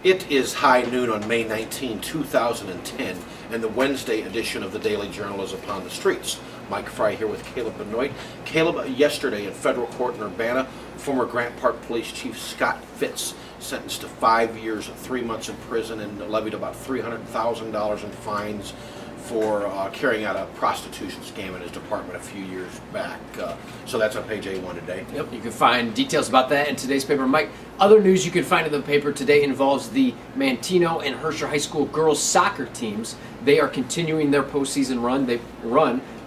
It is high noon on May 19, 2010, and the Wednesday edition of the Daily Journal is upon the streets. Mike Fry here with Caleb Benoit. Caleb, yesterday in federal court in Urbana, former Grant Park Police Chief Scott Fitz sentenced to 5 years and 3 months in prison and levied about $300,000 in fines for carrying out a prostitution scam in his department a few years back. So that's on page A1 today. Yep, you can find details about that in today's paper. Mike, other news you can find in the paper today involves the Manteno and Herscher High School girls soccer teams. They are continuing their postseason run.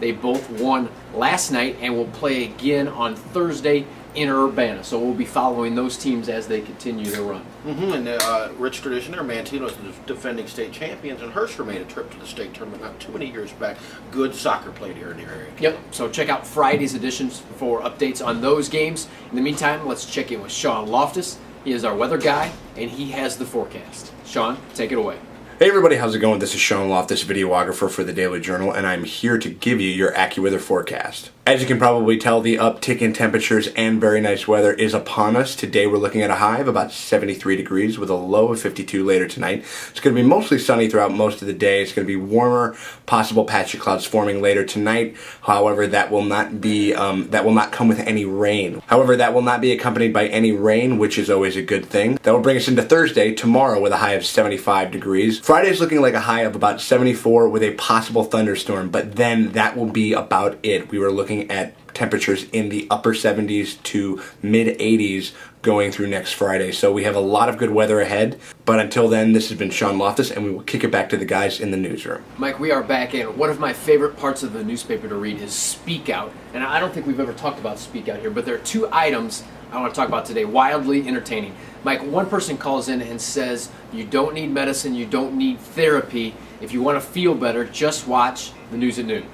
They both won last night and will play again on Thursday in Urbana. So we'll be following those teams as they continue their run. And rich tradition there. Manteno's the defending state champions, and Herscher made a trip to the state tournament not too many years back. Good soccer played here in the area. Yep, so check out Friday's editions for updates on those games. In the meantime, let's check in with Sean Loftus. He is our weather guy, and he has the forecast. Sean, take it away. Hey everybody, how's it going? This is Sean Loftus, videographer for the Daily Journal, and I'm here to give you your AccuWeather forecast. As you can probably tell, the uptick in temperatures and very nice weather is upon us. Today we're looking at a high of about 73 degrees with a low of 52 later tonight. It's going to be mostly sunny throughout most of the day. It's going to be warmer, possible patchy clouds forming later tonight. However, that will not come with any rain. However, that will not be accompanied by any rain, which is always a good thing. That will bring us into Thursday, tomorrow, with a high of 75 degrees. Friday's looking like a high of about 74 with a possible thunderstorm, but then that will be about it. We were looking at temperatures in the upper 70s to mid 80s going through next Friday. So we have a lot of good weather ahead. But until then, this has been Sean Loftus, and we will kick it back to the guys in the newsroom. Mike, we are back in. One of my favorite parts of the newspaper to read is Speak Out. And I don't think we've ever talked about Speak Out here, but there are two items I want to talk about today, wildly entertaining. Mike, one person calls in and says, you don't need medicine, you don't need therapy. If you want to feel better, just watch the news at noon.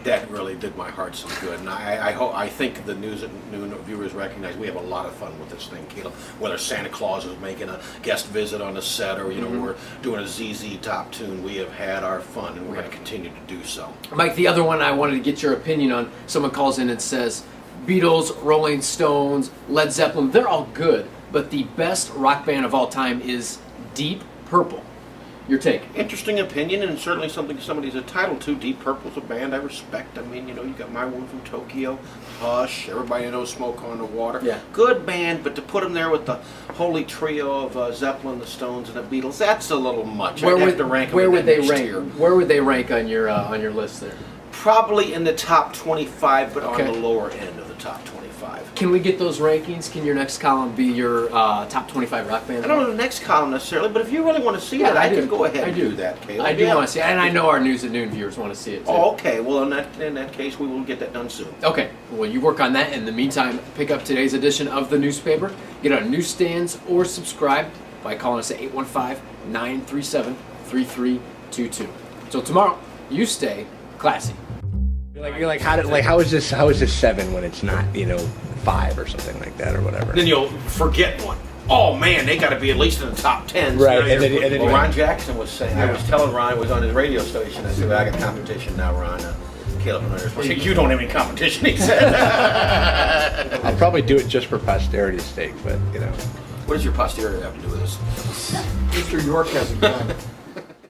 That really did my heart some good, and I think the news at noon viewers recognize we have a lot of fun with this thing, Caleb. Whether Santa Claus is making a guest visit on the set, or we're doing a ZZ Top tune, we have had our fun, and we're going to continue to do so. Mike, the other one I wanted to get your opinion on. Someone calls in and says, Beatles, Rolling Stones, Led Zeppelin, they're all good, but the best rock band of all time is Deep Purple. Your take? Interesting opinion, and certainly something somebody's entitled to. Deep Purple's a band I respect. I mean, you got My Woman from Tokyo, Hush, everybody knows Smoke on the Water. Yeah. Good band, but to put them there with the holy trio of Zeppelin, the Stones, and the Beatles, that's a little much. I'd have to rank them. Where would they rank? Tier. Where would they rank on your list there? Probably in the top 25, but on the lower end of the top 25. Can we get those rankings? Can your next column be your top 25 rock bands? I don't know the next column necessarily, but if you really want to see that, I can go ahead and do that, Caleb. I do want to see it, and I know our News at Noon viewers want to see it too. Oh, okay. Well, in that case, we will get that done soon. Okay. Well, you work on that. In the meantime, pick up today's edition of the newspaper. Get on newsstands or subscribe by calling us at 815-937-3322. So tomorrow, you stay classy. You're like, how is this 7 when it's not 5 or something like that or whatever? Then you'll forget one. Oh man, they got to be at least in the top 10. Right. And then Ron Jackson was saying, I was telling Ron, I was on his radio station, I said, I got competition now, Ron. Caleb and I said, you don't have any competition, he said. I'll probably do it just for posterity's sake, but What does your posterity have to do with this? Mr. York has a gun.